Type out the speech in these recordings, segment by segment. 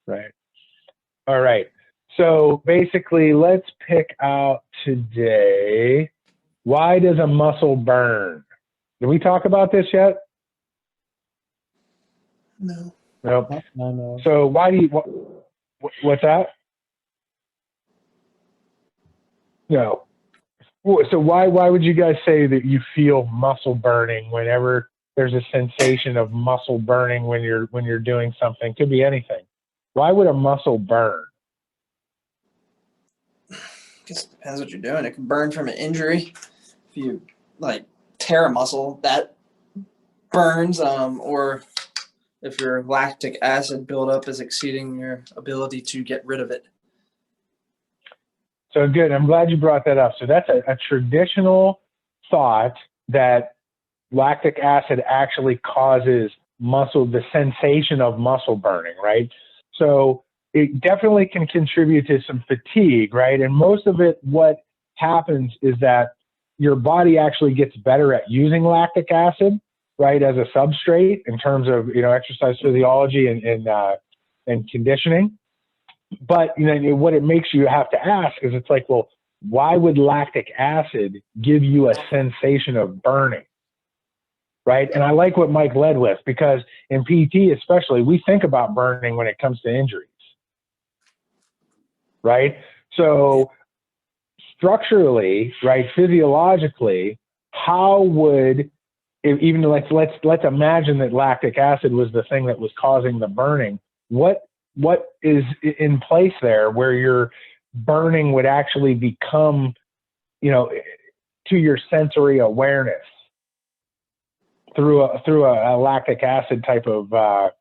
Right. All right. So basically, let's pick out today, why does a muscle burn? Did we talk about this yet? No. Nope. No. So why do you, what's that? No. So why would you guys say that you feel muscle burning whenever there's a sensation of muscle burning when you're doing something? Could be anything. Why would a muscle burn? Just depends what you're doing. It can burn from an injury. If you like tear a muscle, that burns. Or if your lactic acid buildup is exceeding your ability to get rid of it. So good. I'm glad you brought that up. So that's a traditional thought that lactic acid actually causes the sensation of muscle burning, right? So it definitely can contribute to some fatigue, right? And most of it, what happens is that your body actually gets better at using lactic acid, right, as a substrate in terms of, exercise physiology and conditioning. But what it makes you have to ask is, it's like, well, why would lactic acid give you a sensation of burning? Right. And I like what Mike led with, because in PT especially, we think about burning when it comes to injuries. Right. So structurally, right, physiologically, how would, even let's imagine that lactic acid was the thing that was causing the burning. What is in place there where your burning would actually become, to your sensory awareness through a lactic acid type of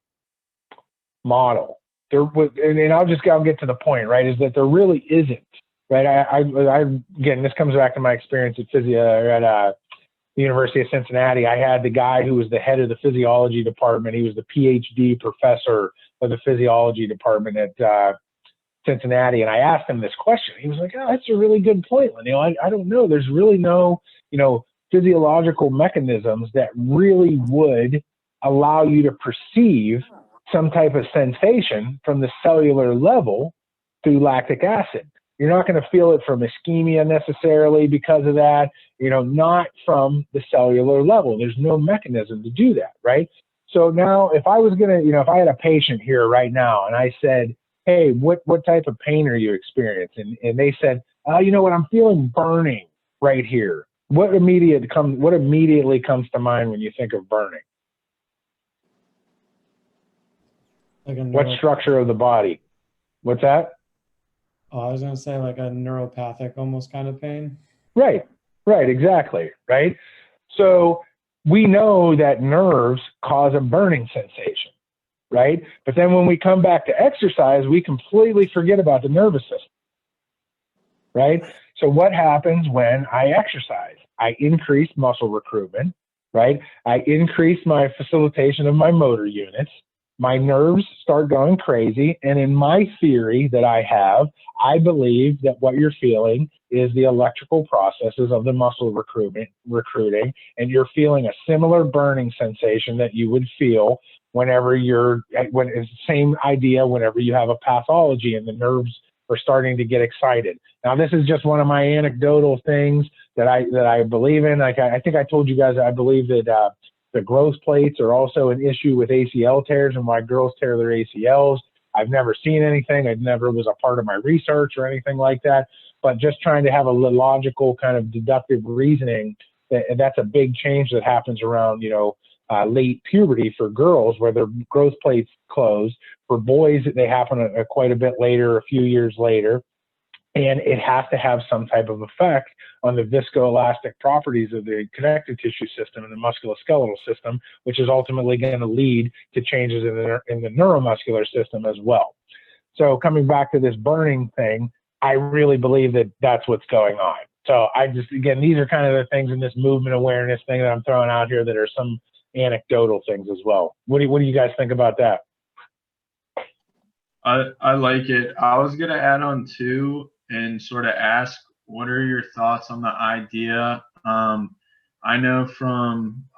model? And I'll get to the point, right? Is that there really isn't, right? I again, this comes back to my experience at the University of Cincinnati. I had the guy who was the head of the physiology department. He was the PhD professor of the physiology department at Cincinnati. And I asked him this question. He was like, "Oh, that's a really good point, Lyneil. I don't know. There's really no, physiological mechanisms that really would allow you to perceive some type of sensation from the cellular level through lactic acid. You're not going to feel it from ischemia necessarily because of that, not from the cellular level. There's no mechanism to do that, right? So now if I was going to, if I had a patient here right now and I said, hey, what type of pain are you experiencing? And they said, I'm feeling burning right here. What immediately comes to mind when you think of burning? Like what structure of the body? What's that? Oh, I was going to say like a neuropathic almost kind of pain. Right, exactly, right? So we know that nerves cause a burning sensation, right? But then when we come back to exercise, we completely forget about the nervous system, right? So what happens when I exercise? I increase muscle recruitment, right? I increase my facilitation of my motor units. My nerves start going crazy. And in my theory that I have, I believe that what you're feeling is the electrical processes of the muscle recruiting, and you're feeling a similar burning sensation that you would feel whenever it's the same idea whenever you have a pathology and the nerves are starting to get excited. Now, this is just one of my anecdotal things that I believe in. Like I think I told you guys, I believe that the growth plates are also an issue with ACL tears and why girls tear their ACLs. I've never seen anything. It never was a part of my research or anything like that. But just trying to have a logical kind of deductive reasoning, that's a big change that happens around, late puberty for girls, where their growth plates close. For boys, they happen quite a bit later, a few years later. And it has to have some type of effect on the viscoelastic properties of the connective tissue system and the musculoskeletal system, which is ultimately going to lead to changes in the neuromuscular system as well. So coming back to this burning thing, I really believe that that's what's going on. So again, these are kind of the things in this movement awareness thing that I'm throwing out here that are some anecdotal things as well. What do you guys think about that? I like it. I was going to add on too and sort of ask, what are your thoughts on the idea? I know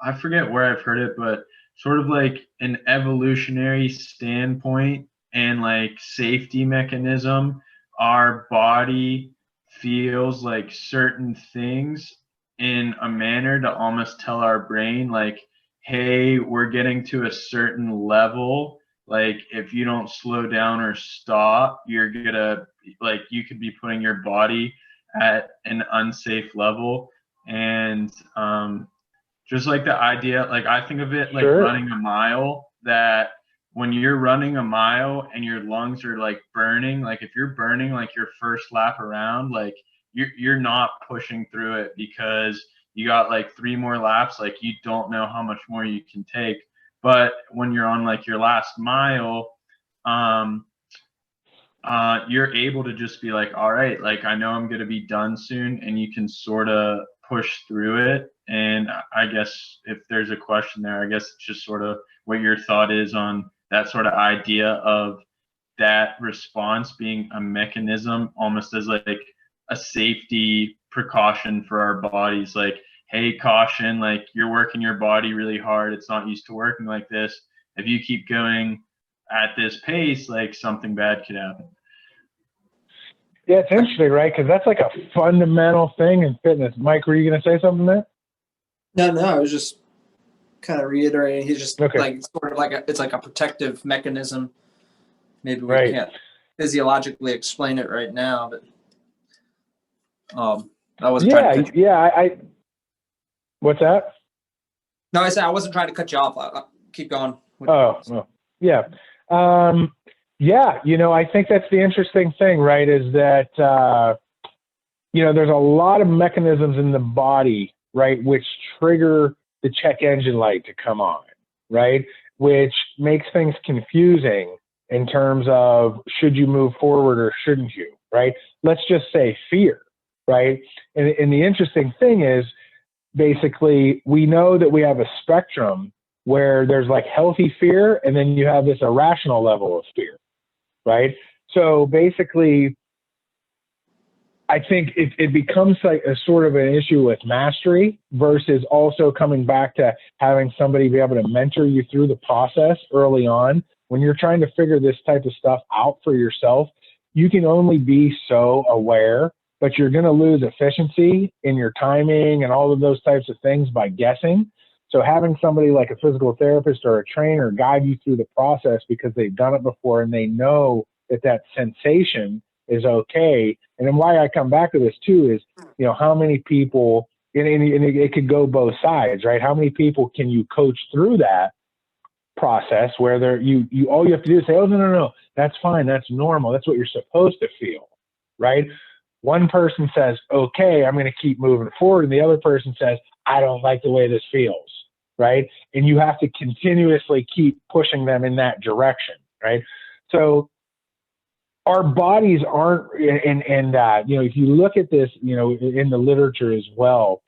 I forget where I've heard it, but sort of like an evolutionary standpoint, and like safety mechanism, our body feels like certain things in a manner to almost tell our brain like, hey, we're getting to a certain level. Like if you don't slow down or stop, you're gonna, like, you could be putting your body at an unsafe level. And just like the idea, like I think of it like Sure. running a mile, that when you're running a mile and your lungs are like burning, like if you're burning like your first lap around, like you're not pushing through it because you got like 3 more laps, like you don't know how much more you can take. But when you're on like your last mile, you're able to just be like, all right, like I know I'm going to be done soon, and you can sort of push through it. And I guess if there's a question there, I guess it's just sort of what your thought is on that sort of idea of that response being a mechanism, almost as like a safety precaution for our bodies. Like, hey, caution, like you're working your body really hard. It's not used to working like this. If you keep going at this pace, like something bad could happen. Yeah, it's interesting, right? Because that's like a fundamental thing in fitness. Mike, were you going to say something there? No, I was just kind of reiterating. He's just Okay. like sort of like it's like a protective mechanism. Maybe we Right. can't physiologically explain it right now, but I wasn't trying to cut you. I what's that? No, I said I wasn't trying to cut you off. I'll keep going. Yeah. Yeah, I think that's the interesting thing, right, is that, there's a lot of mechanisms in the body, right, which trigger the check engine light to come on, right, which makes things confusing in terms of should you move forward or shouldn't you, right? Let's just say fear, right? And the interesting thing is, basically, we know that we have a spectrum where there's like healthy fear, and then you have this irrational level of fear, right? So basically, I think it becomes like a sort of an issue with mastery versus also coming back to having somebody be able to mentor you through the process early on. When you're trying to figure this type of stuff out for yourself, you can only be so aware, but you're going to lose efficiency in your timing and all of those types of things by guessing. So having somebody like a physical therapist or a trainer guide you through the process because they've done it before and they know that sensation is okay. And then why I come back to this too is, how many people, and it could go both sides, right? How many people can you coach through that process where all you have to do is say, oh, no, that's fine. That's normal. That's what you're supposed to feel, right? One person says, okay, I'm going to keep moving forward. And the other person says, I don't like the way this feels, right? And you have to continuously keep pushing them in that direction, right? So our bodies aren't, and if you look at this, in the literature as well,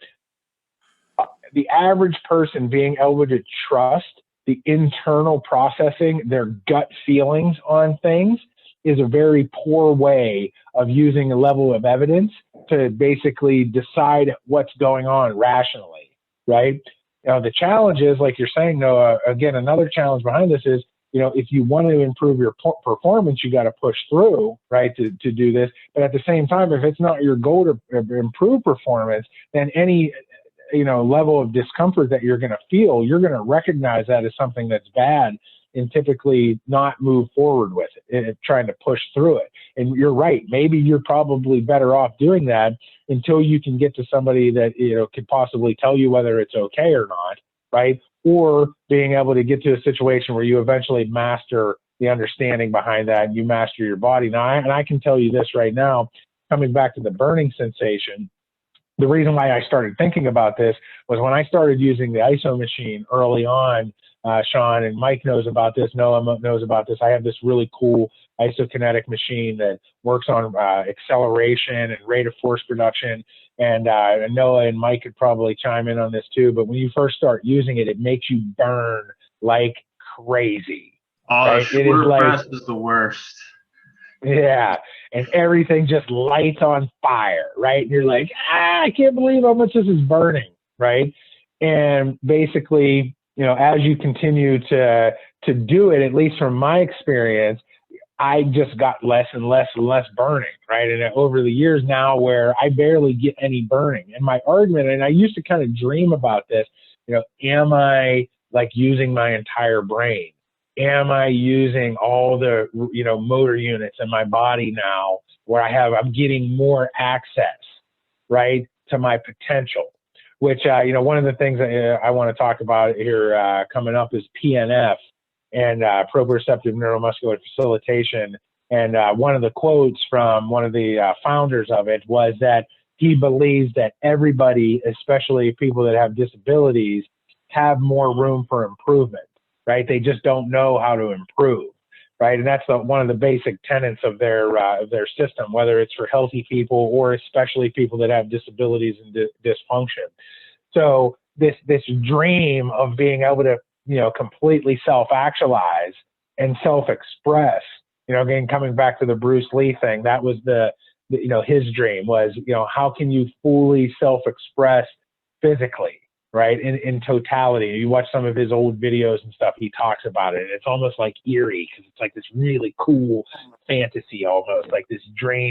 the average person being able to trust the internal processing, their gut feelings on things, is a very poor way of using a level of evidence to basically decide what's going on rationally, right? The challenge is, like you're saying, Noah, again, another challenge behind this is, if you want to improve your performance, you got to push through, right, to do this. But at the same time, if it's not your goal to improve performance, then any, level of discomfort that you're going to feel, you're going to recognize that as something that's bad and typically not move forward with it, trying to push through it. And you're right. Maybe you're probably better off doing that until you can get to somebody that, could possibly tell you whether it's okay or not, right? Or being able to get to a situation where you eventually master the understanding behind that and you master your body. Now, I can tell you this right now, coming back to the burning sensation, the reason why I started thinking about this was when I started using the ISO machine early on. Sean and Mike knows about this, Noah knows about this. I have this really cool isokinetic machine that works on acceleration and rate of force production. And Noah and Mike could probably chime in on this too. But when you first start using it, it makes you burn like crazy. Oh, right? short press is the worst. Yeah, and everything just lights on fire, right? And you're like, I can't believe how much this is burning, right? And basically, as you continue to do it, at least from my experience, I just got less and less and less burning, right? And over the years now where I barely get any burning. And my argument, and I used to kind of dream about this, you know, am I like using my entire brain? Am I using all the, you know, motor units in my body now where I'm getting more access, right, to my potential? Which, you know, one of the things that I want to talk about here coming up is PNF and proprioceptive neuromuscular facilitation. And one of the quotes from one of the founders of it was that he believes that everybody, especially people that have disabilities, have more room for improvement, right? They just don't know how to improve, right? And that's one of the basic tenets of their system, whether it's for healthy people or especially people that have disabilities and dysfunction. So this dream of being able to, you know, completely self-actualize and self-express, you know, again, coming back to the Bruce Lee thing, that was you know, his dream was, you know, how can you fully self-express physically, right? In totality. You watch some of his old videos and stuff, he talks about it. And it's almost like eerie because it's like this really cool fantasy, almost like this dream